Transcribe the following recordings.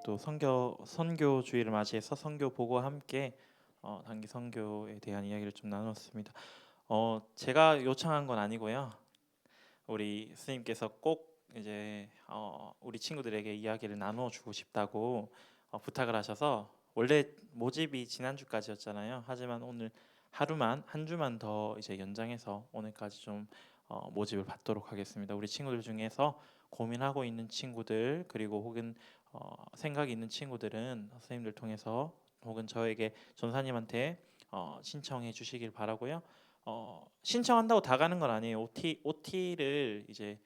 또 선교 주일을 맞이해서 선교 보고와 함께 단기 선교에 대한 이야기를 좀 나눴습니다. 제가 요청한 건 아니고요. 우리 스님께서 꼭 이제 우리 친구들에게 이야기를 나누어 주고 싶다고 부탁을 하셔서 원래 모집이 지난주까지였잖아요. 하지만 오늘 한 주만 더 이제 연장해서 오늘까지 좀 모집을 받도록 하겠습니다. 우리 친구들 중에서 고민하고 있는 친구들 그리고 혹은 생각이 있는 친구들은 선생님들 통해서 혹은 저에게 전사님한테 신청해 주시길 바라고요. 신청한다고 다 가는 건 아니에요. OT를 이제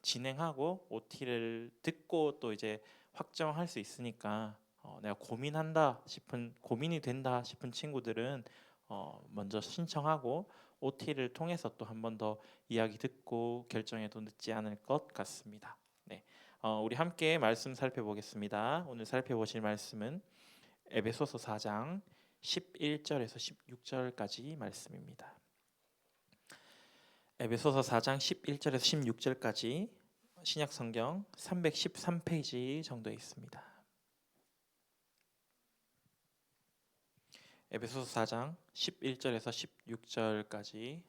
진행하고 OT를 듣고 또 이제 확정할 수 있으니까 내가 고민이 된다 싶은 친구들은 먼저 신청하고 OT를 통해서 또 한 번 더 이야기 듣고 결정해도 늦지 않을 것 같습니다. 네, 우리 함께 말씀 살펴보겠습니다. 오늘 살펴보실 말씀은 에베소서 4장 11절에서 16절까지 말씀입니다. 에베소서 4장 11절에서 16절까지 신약 성경 313페이지 정도에 있습니다. 에베소서 4장 11절에서 16절까지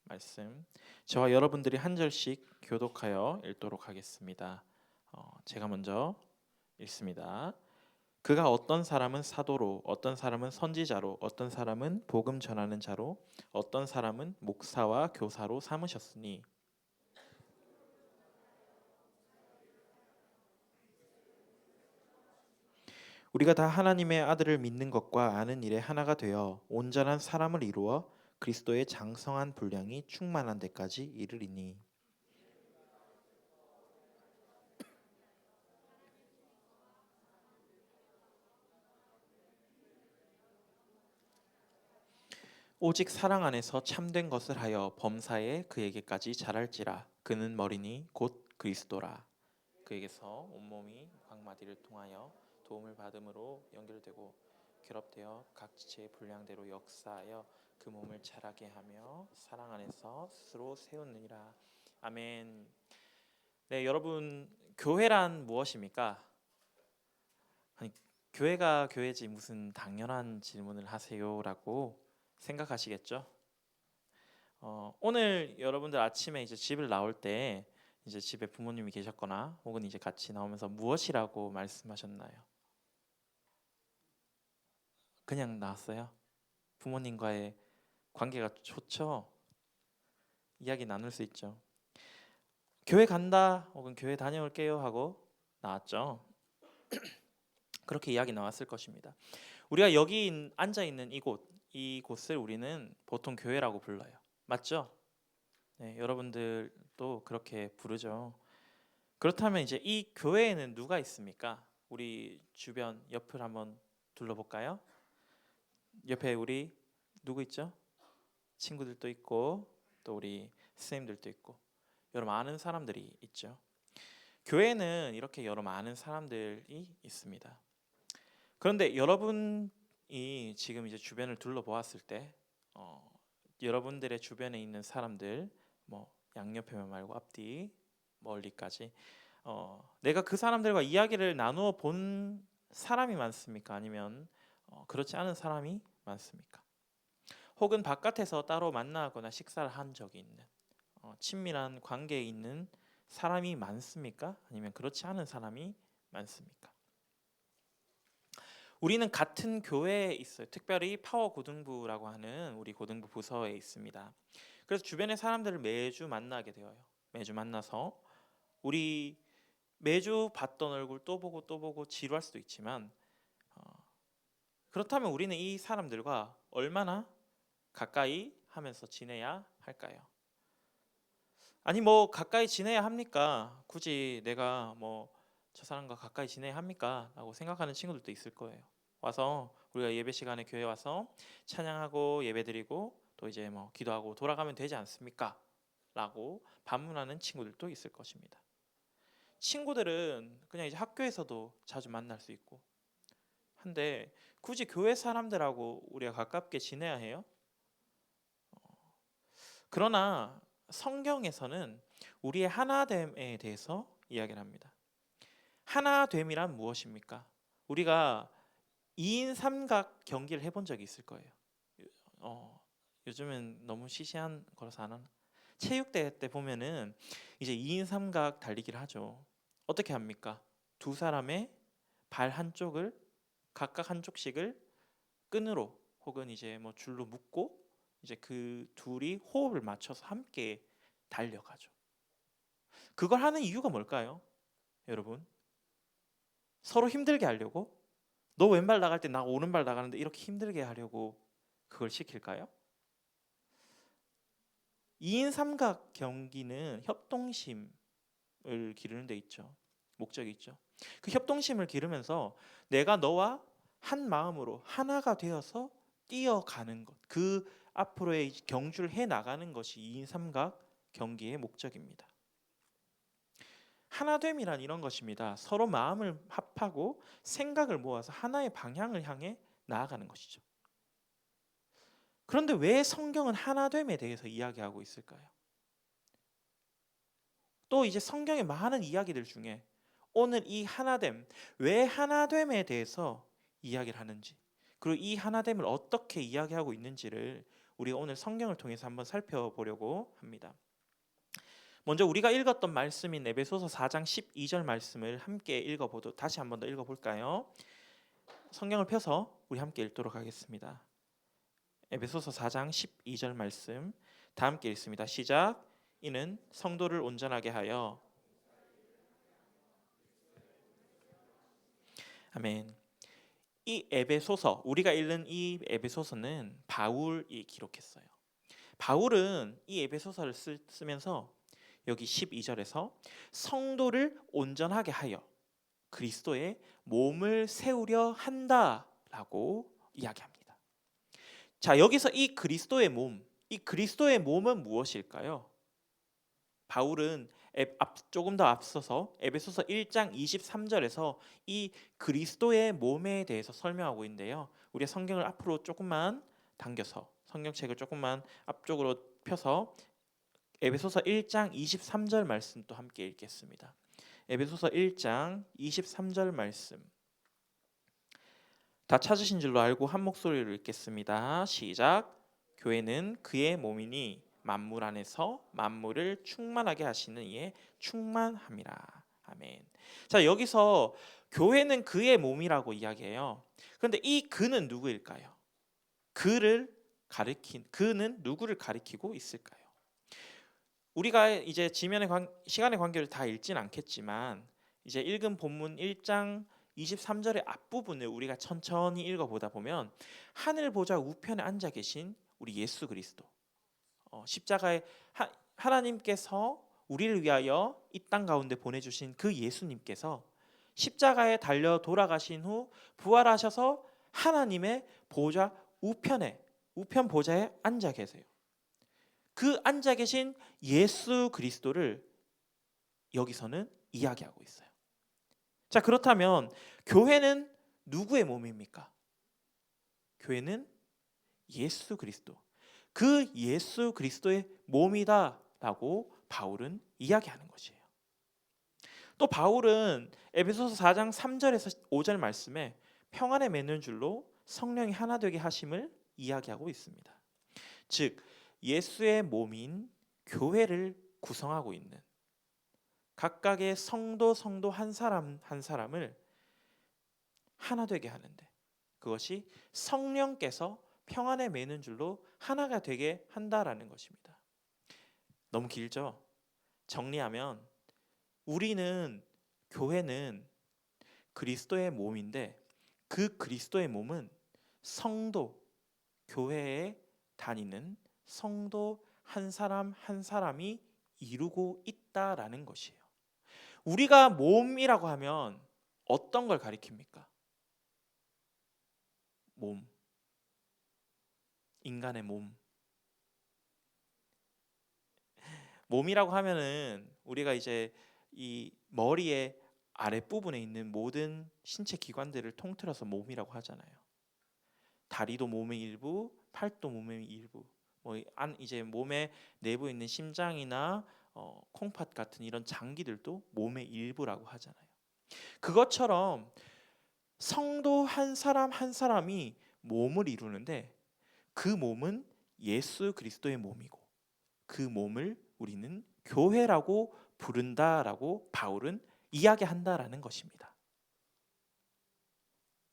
말씀 저와 여러분들이 한 절씩 교독하여 읽도록 하겠습니다. 제가 먼저 읽습니다. 그가 어떤 사람은 사도로, 어떤 사람은 선지자로, 어떤 사람은 복음 전하는 자로, 어떤 사람은 목사와 교사로 삼으셨으니 우리가 다 하나님의 아들을 믿는 것과 아는 일에 하나가 되어 온전한 사람을 이루어 그리스도의 장성한 분량이 충만한 데까지 이르리니 오직 사랑 안에서 참된 것을 하여 범사에 그에게까지 자랄지라. 그는 머리니 곧 그리스도라. 그에게서 온몸이 각 마디를 통하여 도움을 받음으로 연결되고 결합되어 각 지체의 분량대로 역사하여 그 몸을 자라게 하며 사랑 안에서 스스로 세우느니라. 아멘. 네, 여러분, 교회란 무엇입니까? 아니, 교회가 교회지 무슨 당연한 질문을 하세요라고 생각하시겠죠? 오늘 여러분들 아침에 이제 집을 나올 때 이제 집에 부모님이 계셨거나 혹은 이제 같이 나오면서 무엇이라고 말씀하셨나요? 그냥 나왔어요. 부모님과의 관계가 좋죠. 이야기 나눌 수 있죠. 교회 간다 혹은 교회 다녀올게요 하고 나왔죠. 그렇게 이야기 나왔을 것입니다. 우리가 여기 앉아 있는 이곳을 우리는 보통 교회라고 불러요. 맞죠? 네, 여러분들도 그렇게 부르죠. 그렇다면 이제 이 교회에는 누가 있습니까? 우리 주변 옆을 한번 둘러볼까요? 옆에 우리 누구 있죠? 친구들도 있고 또 우리 선생님들도 있고 여러 많은 사람들이 있죠. 교회는 이렇게 여러 많은 사람들이 있습니다. 그런데 여러분이 지금 이제 주변을 둘러보았을 때 여러분들의 주변에 있는 사람들 뭐 양옆에만 말고 앞뒤 멀리까지 내가 그 사람들과 이야기를 나누어 본 사람이 많습니까? 아니면 그렇지 않은 사람이 많습니까? 혹은 바깥에서 따로 만나거나 식사를 한 적이 있는 친밀한 관계에 있는 사람이 많습니까? 아니면 그렇지 않은 사람이 많습니까? 우리는 같은 교회에 있어요. 특별히 파워 고등부라고 하는 우리 고등부 부서에 있습니다. 그래서 주변의 사람들을 매주 만나게 되어요. 매주 만나서 우리 매주 봤던 얼굴 또 보고 또 보고 지루할 수도 있지만 그렇다면 우리는 이 사람들과 얼마나 가까이 하면서 지내야 할까요? 아니 뭐 가까이 지내야 합니까? 굳이 내가 뭐 저 사람과 가까이 지내야 합니까? 라고 생각하는 친구들도 있을 거예요. 와서 우리가 예배 시간에 교회 와서 찬양하고 예배드리고 또 이제 뭐 기도하고 돌아가면 되지 않습니까? 라고 반문하는 친구들도 있을 것입니다. 친구들은 그냥 이제 학교에서도 자주 만날 수 있고 한데 굳이 교회 사람들하고 우리가 가깝게 지내야 해요? 그러나 성경에서는 우리의 하나됨에 대해서 이야기를 합니다. 하나됨이란 무엇입니까? 우리가 2인 삼각 경기를 해본 적이 있을 거예요. 요즘은 너무 시시한 거라서 안 하나? 체육대회 때 보면은 이제 2인 삼각 달리기를 하죠. 어떻게 합니까? 두 사람의 발 한쪽을 각각 한쪽씩을 끈으로 혹은 이제 뭐 줄로 묶고 이제 그 둘이 호흡을 맞춰서 함께 달려가죠. 그걸 하는 이유가 뭘까요? 여러분, 서로 힘들게 하려고? 너 왼발 나갈 때 나 오른발 나가는데 이렇게 힘들게 하려고 그걸 시킬까요? 2인 삼각 경기는 협동심을 기르는 데 있죠. 목적이 있죠. 그 협동심을 기르면서 내가 너와 한 마음으로 하나가 되어서 뛰어가는 것, 그 앞으로의 경주를 해 나가는 것이 2인 삼각 경기의 목적입니다. 하나됨이란 이런 것입니다. 서로 마음을 합하고 생각을 모아서 하나의 방향을 향해 나아가는 것이죠. 그런데 왜 성경은 하나됨에 대해서 이야기하고 있을까요? 또 이제 성경의 많은 이야기들 중에 오늘 이 하나됨, 왜 하나됨에 대해서 이야기를 하는지, 그리고 이 하나됨을 어떻게 이야기하고 있는지를 우리가 오늘 성경을 통해서 한번 살펴보려고 합니다. 먼저 우리가 읽었던 말씀인 에베소서 4장 12절 말씀을 함께 읽어보도록, 다시 한번 더 읽어볼까요? 성경을 펴서 우리 함께 읽도록 하겠습니다. 에베소서 4장 12절 말씀 다 함께 읽습니다. 시작. 이는 성도를 온전하게 하여, 아멘. 이 에베소서, 우리가 읽는 이 에베소서는 바울이 기록했어요. 바울은 이 에베소서를 쓰면서 여기 12절에서 성도를 온전하게 하여 그리스도의 몸을 세우려 한다라고 이야기합니다. 자, 여기서 이 그리스도의 몸, 이 그리스도의 몸은 무엇일까요? 바울은 조금 더 앞서서 에베소서 1장 23절에서 이 그리스도의 몸에 대해서 설명하고 있는데요. 우리 성경을 앞으로 조금만 당겨서, 성경책을 조금만 앞쪽으로 펴서 에베소서 1장 23절 말씀 또 함께 읽겠습니다. 에베소서 1장 23절 말씀 다 찾으신 줄로 알고 한 목소리로 읽겠습니다. 시작. 교회는 그의 몸이니 만물 안에서 만물을 충만하게 하시는 이의 충만함이라. 아멘. 자, 여기서 교회는 그의 몸이라고 이야기해요. 그런데 이 그는 누구일까요? 그는 누구를 가리키고 있을까요? 우리가 이제 시간의 관계를 다 읽진 않겠지만 이제 읽은 본문 1장 23절의 앞부분을 우리가 천천히 읽어보다 보면 하늘 보좌 우편에 앉아 계신 우리 예수 그리스도, 십자가에 하나님께서 우리를 위하여 이 땅 가운데 보내주신 그 예수님께서 십자가에 달려 돌아가신 후 부활하셔서 하나님의 보좌 우편 보좌에 앉아 계세요. 그 앉아 계신 예수 그리스도를 여기서는 이야기하고 있어요. 자, 그렇다면 교회는 누구의 몸입니까? 교회는 예수 그리스도, 그 예수 그리스도의 몸이다라고 바울은 이야기하는 것이에요. 또 바울은 에베소서 4장 3절에서 5절 말씀에 평안에 맺는 줄로 성령이 하나 되게 하심을 이야기하고 있습니다. 즉 예수의 몸인 교회를 구성하고 있는 각각의 성도 한 사람 한 사람을 하나 되게 하는데, 그것이 성령께서 평안에 매는 줄로 하나가 되게 한다라는 것입니다. 너무 길죠? 정리하면 교회는 그리스도의 몸인데 그 그리스도의 몸은 교회에 다니는 성도 한 사람 한 사람이 이루고 있다라는 것이에요. 우리가 몸이라고 하면 어떤 걸 가리킵니까? 몸, 인간의 몸이라고 하면은 우리가 이제 이 머리의 아랫부분에 있는 모든 신체 기관들을 통틀어서 몸이라고 하잖아요. 다리도 몸의 일부, 팔도 몸의 일부, 이제 몸의 내부에 있는 심장이나 콩팥 같은 이런 장기들도 몸의 일부라고 하잖아요. 그것처럼 성도 한 사람 한 사람이 몸을 이루는데 그 몸은 예수 그리스도의 몸이고 그 몸을 우리는 교회라고 부른다라고 바울은 이야기한다라는 것입니다.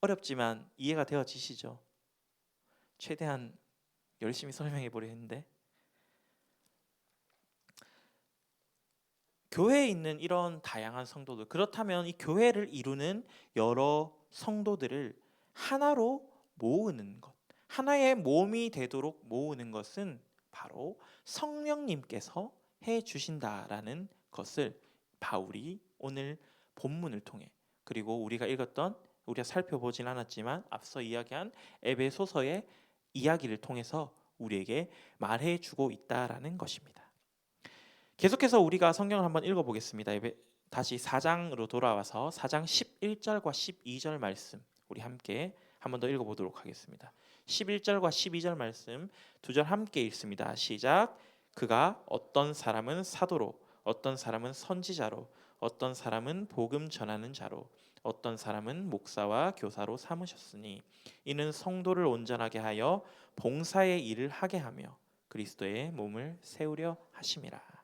어렵지만 이해가 되어지시죠? 최대한 열심히 설명해 보려 했는데 교회에 있는 이런 다양한 성도들, 그렇다면 이 교회를 이루는 여러 성도들을 하나로 모으는 것, 하나의 몸이 되도록 모으는 것은 바로 성령님께서 해 주신다라는 것을 바울이 오늘 본문을 통해, 그리고 우리가 살펴보진 않았지만 앞서 이야기한 에베소서의 이야기를 통해서 우리에게 말해 주고 있다라는 것입니다. 계속해서 우리가 성경을 한번 읽어보겠습니다. 다시 4장으로 돌아와서 4장 11절과 12절 말씀 우리 함께 한번 더 읽어보도록 하겠습니다. 11절과 12절 말씀 두 절 함께 읽습니다. 시작. 그가 어떤 사람은 사도로, 어떤 사람은 선지자로, 어떤 사람은 복음 전하는 자로, 어떤 사람은 목사와 교사로 삼으셨으니 이는 성도를 온전하게 하여 봉사의 일을 하게 하며 그리스도의 몸을 세우려 하심이라.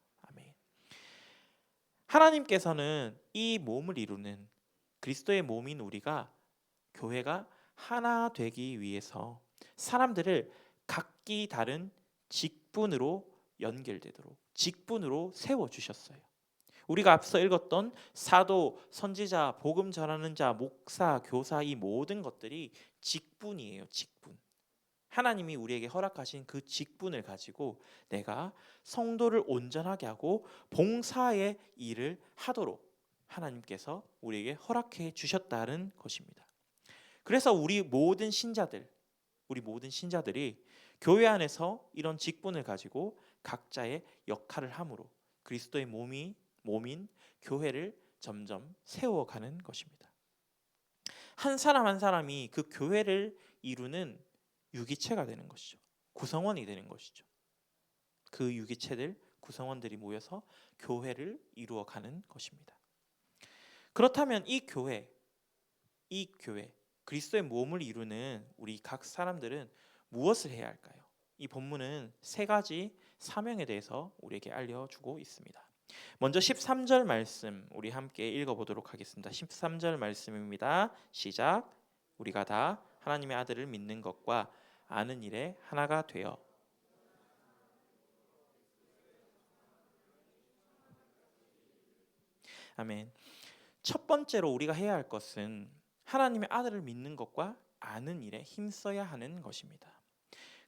하나님께서는 이 몸을 이루는 그리스도의 몸인 우리가, 교회가 하나 되기 위해서 사람들을 각기 다른 직분으로 연결되도록 직분으로 세워주셨어요. 우리가 앞서 읽었던 사도, 선지자, 복음 전하는 자, 목사, 교사, 이 모든 것들이 직분이에요. 직분. 하나님이 우리에게 허락하신 그 직분을 가지고 내가 성도를 온전하게 하고 봉사의 일을 하도록 하나님께서 우리에게 허락해 주셨다는 것입니다. 그래서 우리 모든 신자들이 교회 안에서 이런 직분을 가지고 각자의 역할을 함으로 그리스도의 몸인 교회를 점점 세워가는 것입니다. 한 사람 한 사람이 그 교회를 이루는 유기체가 되는 것이죠. 구성원이 되는 것이죠. 그 유기체들, 구성원들이 모여서 교회를 이루어가는 것입니다. 그렇다면 이 교회, 그리스도의 몸을 이루는 우리 각 사람들은 무엇을 해야 할까요? 이 본문은 세 가지 사명에 대해서 우리에게 알려주고 있습니다. 먼저 13절 말씀 우리 함께 읽어보도록 하겠습니다. 13절 말씀입니다. 시작. 우리가 다 하나님의 아들을 믿는 것과 아는 일에 하나가 되어 아멘. 첫 번째로 우리가 해야 할 것은 하나님의 아들을 믿는 것과 아는 일에 힘써야 하는 것입니다.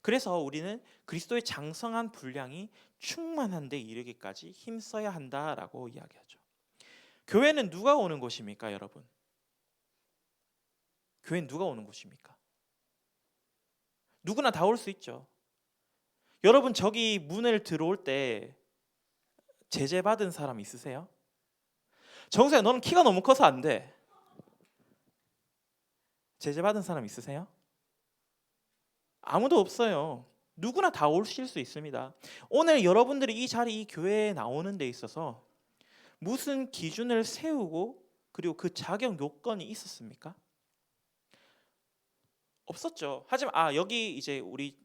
그래서 우리는 그리스도의 장성한 분량이 충만한 데 이르기까지 힘써야 한다라고 이야기하죠. 교회는 누가 오는 곳입니까, 여러분? 교회는 누가 오는 곳입니까? 누구나 다 올 수 있죠. 여러분 저기 문을 들어올 때 제재받은 사람 있으세요? 정수야 너는 키가 너무 커서 안 돼. 제재받은 사람 있으세요? 아무도 없어요. 누구나 다 오실 수 있습니다. 오늘 여러분들이 이 자리, 이 교회에 나오는 데 있어서 무슨 기준을 세우고 그리고 그 자격 요건이 있었습니까? 없었죠. 하지만 여기 이제 우리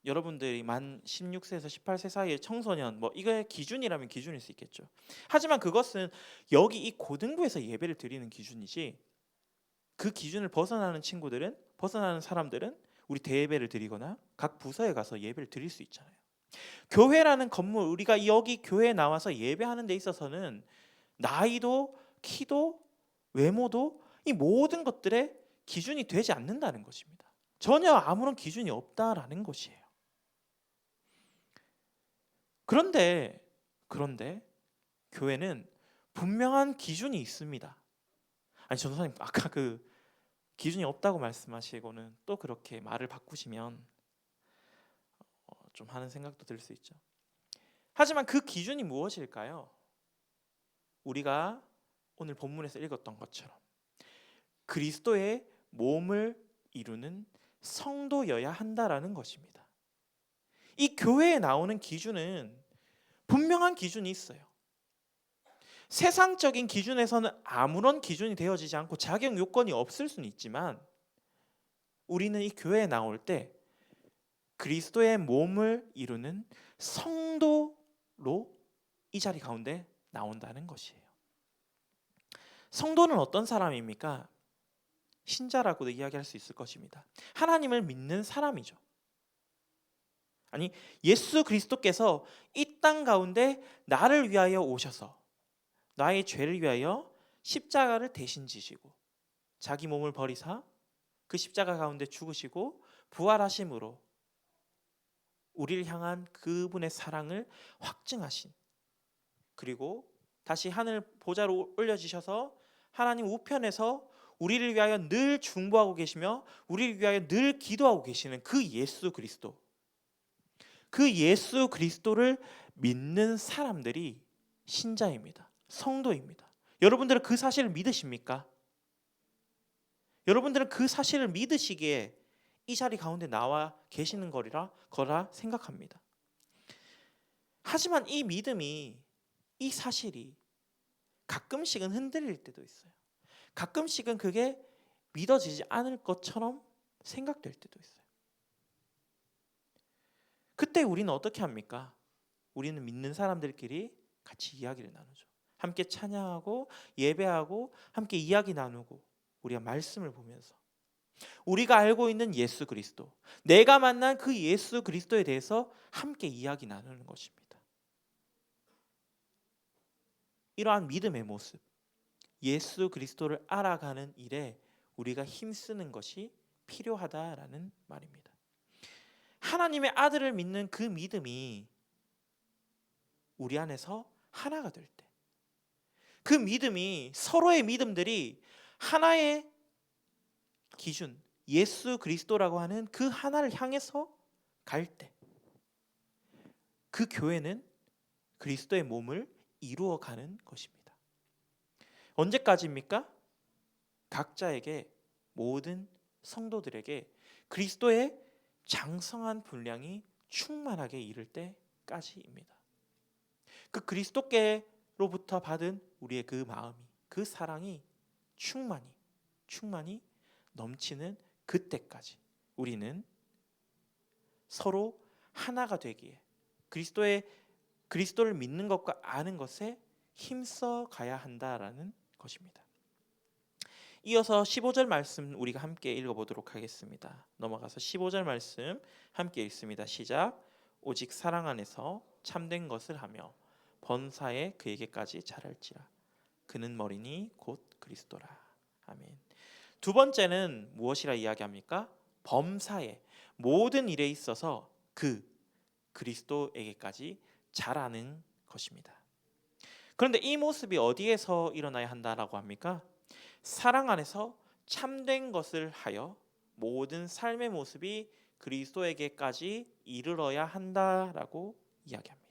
여러분들이 만 16세에서 18세 사이의 청소년 이게 기준이라면 기준일 수 있겠죠. 하지만 그것은 여기 이 고등부에서 예배를 드리는 기준이지, 그 기준을 벗어나는 사람들은 우리 대예배를 드리거나 각 부서에 가서 예배를 드릴 수 있잖아요. 교회라는 건물, 우리가 여기 교회에 나와서 예배하는 데 있어서는 나이도 키도 외모도 이 모든 것들의 기준이 되지 않는다는 것입니다. 전혀 아무런 기준이 없다라는 것이에요. 그런데 교회는 분명한 기준이 있습니다. 아니 전도사님 아까 그 기준이 없다고 말씀하시고는 또 그렇게 말을 바꾸시면 좀 하는 생각도 들 수 있죠. 하지만 그 기준이 무엇일까요? 우리가 오늘 본문에서 읽었던 것처럼 그리스도의 몸을 이루는 성도여야 한다라는 것입니다. 이 교회에 나오는 기준은 분명한 기준이 있어요. 세상적인 기준에서는 아무런 기준이 되어지지 않고 자격 요건이 없을 수는 있지만 우리는 이 교회에 나올 때 그리스도의 몸을 이루는 성도로 이 자리 가운데 나온다는 것이에요. 성도는 어떤 사람입니까? 신자라고도 이야기할 수 있을 것입니다. 하나님을 믿는 사람이죠. 아니, 예수 그리스도께서 이 땅 가운데 나를 위하여 오셔서 나의 죄를 위하여 십자가를 대신 지시고 자기 몸을 버리사 그 십자가 가운데 죽으시고 부활하심으로 우리를 향한 그분의 사랑을 확증하신, 그리고 다시 하늘 보좌로 올려지셔서 하나님 우편에서 우리를 위하여 늘 중보하고 계시며 우리를 위하여 늘 기도하고 계시는 그 예수 그리스도, 그 예수 그리스도를 믿는 사람들이 신자입니다. 성도입니다. 여러분들은 그 사실을 믿으십니까? 여러분들은 그 사실을 믿으시기에 이 자리 가운데 나와 계시는 거라 생각합니다. 하지만 이 믿음이, 이 사실이 가끔씩은 흔들릴 때도 있어요. 가끔씩은 그게 믿어지지 않을 것처럼 생각될 때도 있어요. 그때 우리는 어떻게 합니까? 우리는 믿는 사람들끼리 같이 이야기를 나누죠. 함께 찬양하고 예배하고 함께 이야기 나누고 우리가 말씀을 보면서 우리가 알고 있는 예수 그리스도, 내가 만난 그 예수 그리스도에 대해서 함께 이야기 나누는 것입니다. 이러한 믿음의 모습, 예수 그리스도를 알아가는 일에 우리가 힘쓰는 것이 필요하다라는 말입니다. 하나님의 아들을 믿는 그 믿음이 우리 안에서 하나가 될 때, 그 믿음이, 서로의 믿음들이 하나의 기준, 예수 그리스도라고 하는 그 하나를 향해서 갈 때, 그 교회는 그리스도의 몸을 이루어가는 것입니다. 언제까지입니까? 각자에게, 모든 성도들에게 그리스도의 장성한 분량이 충만하게 이를 때까지입니다. 그 그리스도께로부터 받은 우리의 그 마음이, 그 사랑이 충만히 넘치는 그때까지 우리는 서로 하나가 되기에, 그리스도를 믿는 것과 아는 것에 힘써 가야 한다라는 것입니다. 이어서 15절 말씀 우리가 함께 읽어보도록 하겠습니다. 넘어가서 15절 말씀 함께 읽습니다. 시작. 오직 사랑 안에서 참된 것을 하며 번사에 그에게까지 자랄지라. 그는 머리니 곧 그리스도라. 아멘. 두 번째는 무엇이라 이야기합니까? 범사에, 모든 일에 있어서 그 그리스도에게까지 자라는 것입니다. 그런데 이 모습이 어디에서 일어나야 한다라고 합니까? 사랑 안에서 참된 것을 하여 모든 삶의 모습이 그리스도에게까지 이르러야 한다라고 이야기합니다.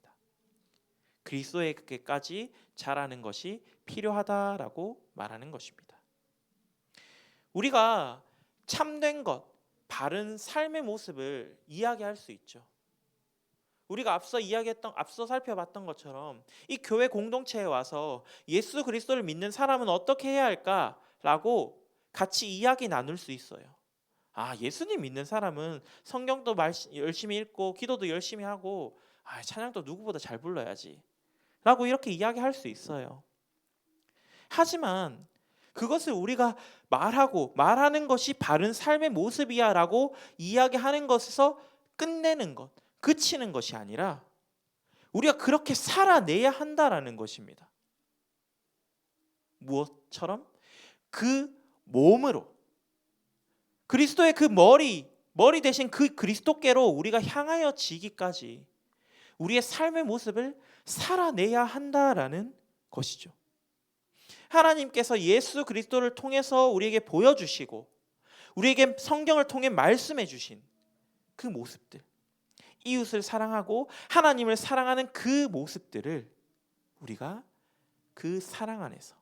그리스도에게까지 자라는 것이 필요하다라고 말하는 것입니다. 우리가 참된 것, 바른 삶의 모습을 이야기할 수 있죠. 우리가 앞서 살펴봤던 것처럼 이 교회 공동체에 와서 예수 그리스도를 믿는 사람은 어떻게 해야 할까라고 같이 이야기 나눌 수 있어요. 아, 예수님 믿는 사람은 성경도 열심히 읽고 기도도 열심히 하고 찬양도 누구보다 잘 불러야지 라고 이렇게 이야기할 수 있어요. 하지만 그것을 우리가 말하는 것이 바른 삶의 모습이야 라고 이야기하는 것에서 끝내는 것, 그치는 것이 아니라 우리가 그렇게 살아내야 한다라는 것입니다. 무엇처럼? 그 몸으로, 그리스도의 그 머리 대신 그 그리스도께로 우리가 향하여 지기까지 우리의 삶의 모습을 살아내야 한다라는 것이죠. 하나님께서 예수 그리스도를 통해서 우리에게 보여주시고 우리에게 성경을 통해 말씀해 주신 그 모습들, 이웃을 사랑하고 하나님을 사랑하는 그 모습들을 우리가 그 사랑 안에서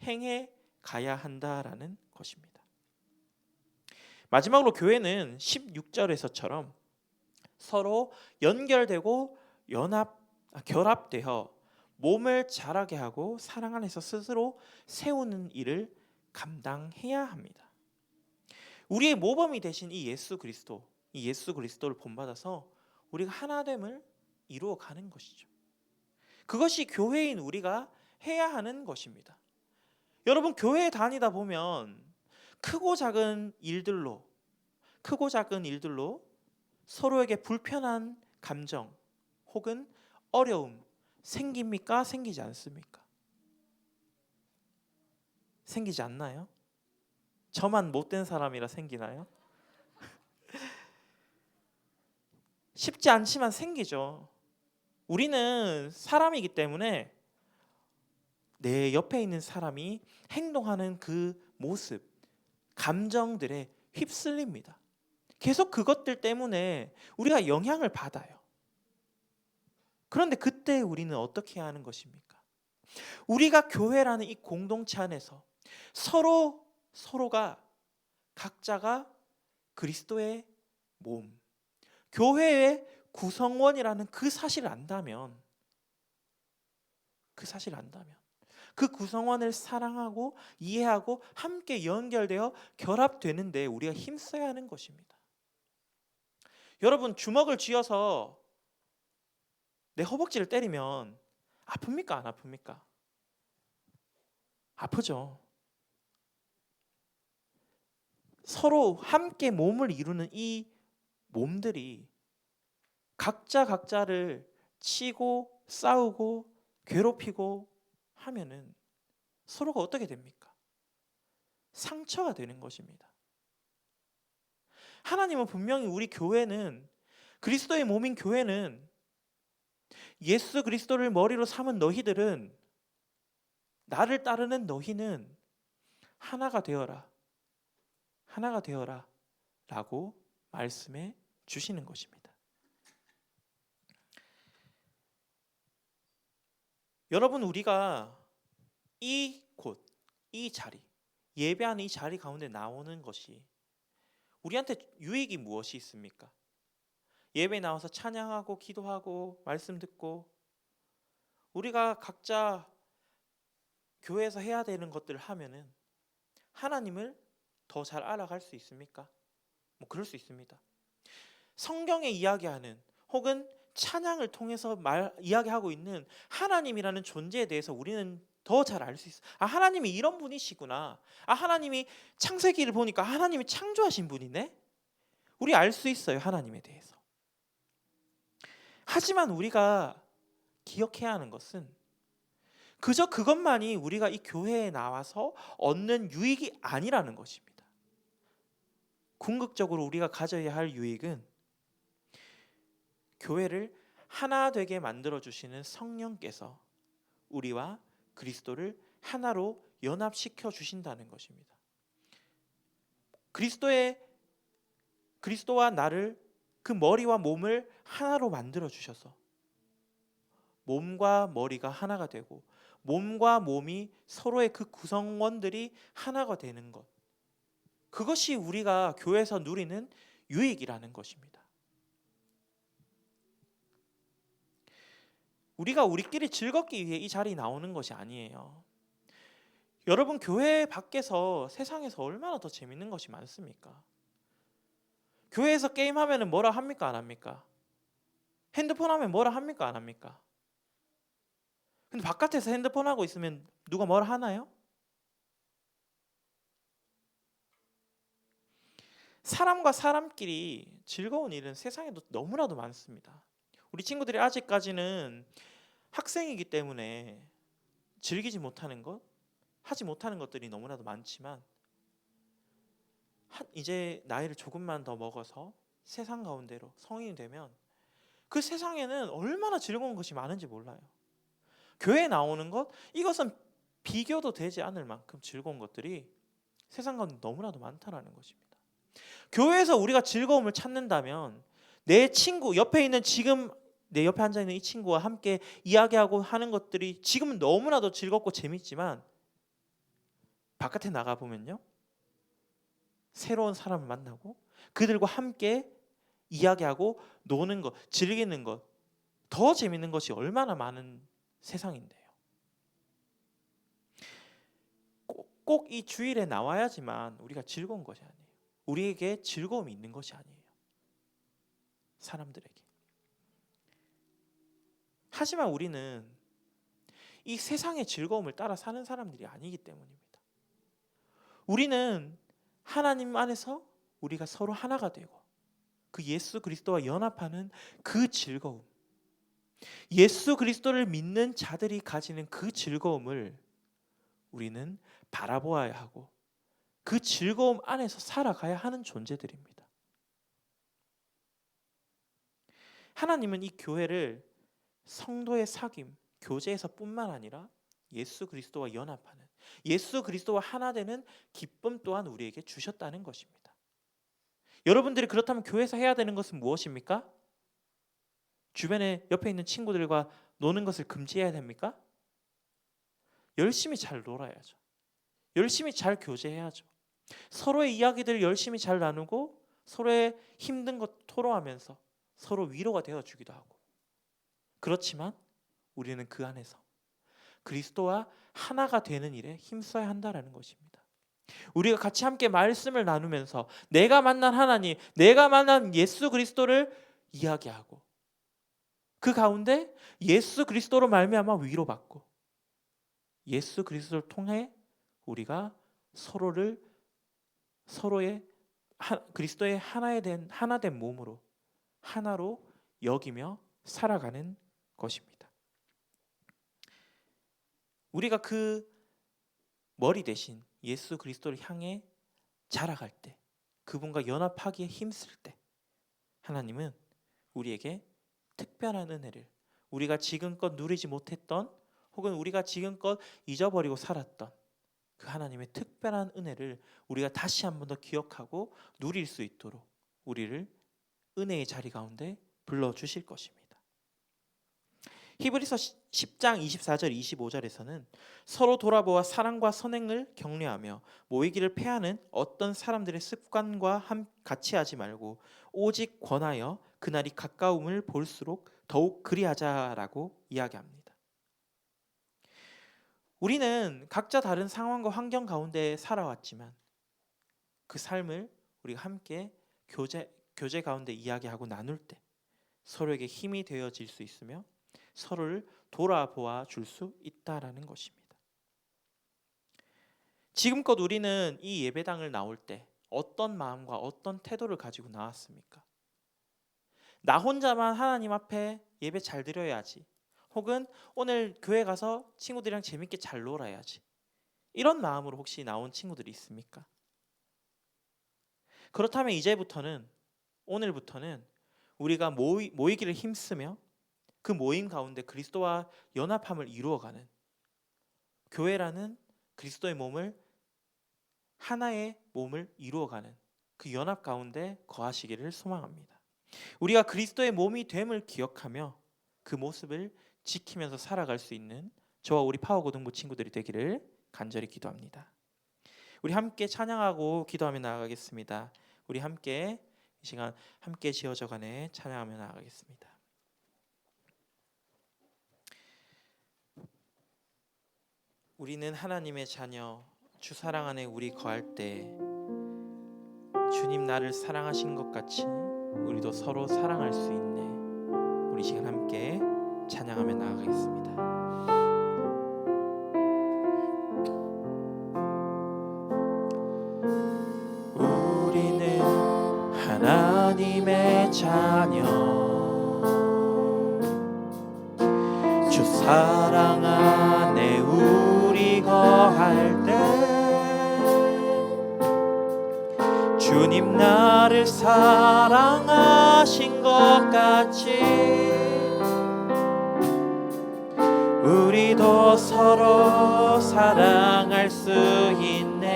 행해 가야 한다라는 것입니다. 마지막으로 교회는 16절에서처럼 서로 연결되고 결합되어 몸을 자라게 하고 사랑 안에서 스스로 세우는 일을 감당해야 합니다. 우리의 모범이 되신 이 예수 그리스도를 본받아서 우리가 하나됨을 이루어 가는 것이죠. 그것이 교회인 우리가 해야 하는 것입니다. 여러분, 교회에 다니다 보면 크고 작은 일들로 서로에게 불편한 감정 혹은 어려움 생깁니까? 생기지 않습니까? 생기지 않나요? 저만 못된 사람이라 생기나요? 쉽지 않지만 생기죠. 우리는 사람이기 때문에 내 옆에 있는 사람이 행동하는 그 모습, 감정들에 휩쓸립니다. 계속 그것들 때문에 우리가 영향을 받아요. 그런데 그때 우리는 어떻게 해야 하는 것입니까? 우리가 교회라는 이 공동체 안에서 서로가 각자가 그리스도의 몸, 교회의 구성원이라는 그 사실을 안다면 그 구성원을 사랑하고 이해하고 함께 연결되어 결합되는데 우리가 힘써야 하는 것입니다. 여러분, 주먹을 쥐어서 내 허벅지를 때리면 아픕니까? 안 아픕니까? 아프죠. 서로 함께 몸을 이루는 이 몸들이 각자를 치고 싸우고 괴롭히고 하면은 서로가 어떻게 됩니까? 상처가 되는 것입니다. 하나님은 분명히 우리 교회는, 그리스도의 몸인 교회는, 예수 그리스도를 머리로 삼은 너희들은, 나를 따르는 너희는 하나가 되어라 라고 말씀해 주시는 것입니다. 여러분, 우리가 이 자리, 예배하는 이 자리 가운데 나오는 것이 우리한테 유익이 무엇이 있습니까? 예배에 나와서 찬양하고 기도하고 말씀 듣고 우리가 각자 교회에서 해야 되는 것들을 하면은 하나님을 더 잘 알아갈 수 있습니까? 그럴 수 있습니다. 성경에 이야기하는 혹은 찬양을 통해서 이야기하고 있는 하나님이라는 존재에 대해서 우리는 더 잘 알 수 있어요. 하나님이 이런 분이시구나. 하나님이 창세기를 보니까 하나님이 창조하신 분이네. 우리 알 수 있어요, 하나님에 대해서. 하지만 우리가 기억해야 하는 것은 그저 그것만이 우리가 이 교회에 나와서 얻는 유익이 아니라는 것입니다. 궁극적으로 우리가 가져야 할 유익은 교회를 하나 되게 만들어 주시는 성령께서 우리와 그리스도를 하나로 연합시켜 주신다는 것입니다. 그리스도와 나를, 그 머리와 몸을 하나로 만들어 주셔서 몸과 머리가 하나가 되고 몸과 몸이 서로의 그 구성원들이 하나가 되는 것, 그것이 우리가 교회에서 누리는 유익이라는 것입니다. 우리가 우리끼리 즐겁기 위해 이 자리에 나오는 것이 아니에요. 여러분, 교회 밖에서 세상에서 얼마나 더 재밌는 것이 많습니까? 교회에서 게임하면 뭐라 합니까? 안 합니까? 핸드폰 하면 뭐라 합니까? 안 합니까? 근데 바깥에서 핸드폰 하고 있으면 누가 뭐라 하나요? 사람과 사람끼리 즐거운 일은 세상에도 너무나도 많습니다. 우리 친구들이 아직까지는 학생이기 때문에 즐기지 못하는 것, 하지 못하는 것들이 너무나도 많지만 이제 나이를 조금만 더 먹어서 세상 가운데로 성인이 되면 그 세상에는 얼마나 즐거운 것이 많은지 몰라요. 교회에 나오는 것, 이것은 비교도 되지 않을 만큼 즐거운 것들이 세상 가운데 너무나도 많다라는 것입니다. 교회에서 우리가 즐거움을 찾는다면 내 친구, 옆에 있는 지금 내 옆에 앉아있는 이 친구와 함께 이야기하고 하는 것들이 지금은 너무나도 즐겁고 재밌지만 바깥에 나가보면요, 새로운 사람을 만나고 그들과 함께 이야기하고 노는 것, 즐기는 것, 더 재밌는 것이 얼마나 많은 세상인데요. 꼭 이 주일에 나와야지만 우리가 즐거운 것이 아니에요. 우리에게 즐거움이 있는 것이 아니에요. 사람들에게. 하지만 우리는 이 세상의 즐거움을 따라 사는 사람들이 아니기 때문입니다. 우리는 하나님 안에서 우리가 서로 하나가 되고 그 예수 그리스도와 연합하는 그 즐거움, 예수 그리스도를 믿는 자들이 가지는 그 즐거움을 우리는 바라보아야 하고 그 즐거움 안에서 살아가야 하는 존재들입니다. 하나님은 이 교회를 성도의 사귐, 교제에서 뿐만 아니라 예수 그리스도와 연합하는, 예수 그리스도와 하나 되는 기쁨 또한 우리에게 주셨다는 것입니다. 여러분들이 그렇다면 교회에서 해야 되는 것은 무엇입니까? 주변에 옆에 있는 친구들과 노는 것을 금지해야 됩니까? 열심히 잘 놀아야죠. 열심히 잘 교제해야죠. 서로의 이야기들을 열심히 잘 나누고 서로의 힘든 것 토로하면서 서로 위로가 되어주기도 하고, 그렇지만 우리는 그 안에서 그리스도와 하나가 되는 일에 힘써야 한다는 것입니다. 우리가 같이 함께 말씀을 나누면서 내가 만난 하나님, 내가 만난 예수 그리스도를 이야기하고 그 가운데 예수 그리스도로 말미암아 위로받고 예수 그리스도를 통해 우리가 서로의 그리스도의 하나 된 몸으로 하나로 여기며 살아가는 것입니다. 우리가 그 머리 대신 예수 그리스도를 향해 자라갈 때, 그분과 연합하기에 힘쓸 때 하나님은 우리에게 특별한 은혜를, 우리가 지금껏 누리지 못했던 혹은 우리가 지금껏 잊어버리고 살았던 그 하나님의 특별한 은혜를 우리가 다시 한 번 더 기억하고 누릴 수 있도록 우리를 은혜의 자리 가운데 불러주실 것입니다. 히브리서 10장 24절 25절에서는 서로 돌아보아 사랑과 선행을 격려하며 모이기를 패하는 어떤 사람들의 습관과 같이 하지 말고 오직 권하여 그날이 가까움을 볼수록 더욱 그리하자라고 이야기합니다. 우리는 각자 다른 상황과 환경 가운데 살아왔지만 그 삶을 우리가 함께 교제 가운데 이야기하고 나눌 때 서로에게 힘이 되어질 수 있으며 서로를 돌아보아 줄 수 있다라는 것입니다. 지금껏 우리는 이 예배당을 나올 때 어떤 마음과 어떤 태도를 가지고 나왔습니까? 나 혼자만 하나님 앞에 예배 잘 드려야지, 혹은 오늘 교회 가서 친구들이랑 재밌게 잘 놀아야지, 이런 마음으로 혹시 나온 친구들이 있습니까? 그렇다면 이제부터는, 오늘부터는 우리가 모이기를 힘쓰며 그 모임 가운데 그리스도와 연합함을 이루어가는, 교회라는 그리스도의 몸을, 하나의 몸을 이루어가는 그 연합 가운데 거하시기를 소망합니다. 우리가 그리스도의 몸이 됨을 기억하며 그 모습을 지키면서 살아갈 수 있는 저와 우리 파워고등부 친구들이 되기를 간절히 기도합니다. 우리 함께 찬양하고 기도하며 나아가겠습니다. 우리 함께 이 시간 함께 지어져가네 찬양하며 나아가겠습니다. 우리는 하나님의 자녀, 주 사랑 안에 우리 거할 때 주님 나를 사랑하신 것 같이 우리도 서로 사랑할 수 있네. 우리 시간 함께 찬양하며 나아가겠습니다. 우리는 하나님의 자녀, 주 사랑 안에 우리 거할 때 주님 나를 사랑하신 것 같이 우리도 서로 사랑할 수 있네.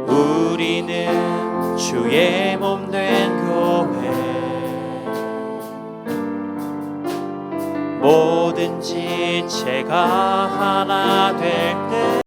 우리는 주의 몸 된 교회, 뭐든지 제가 하나 될 때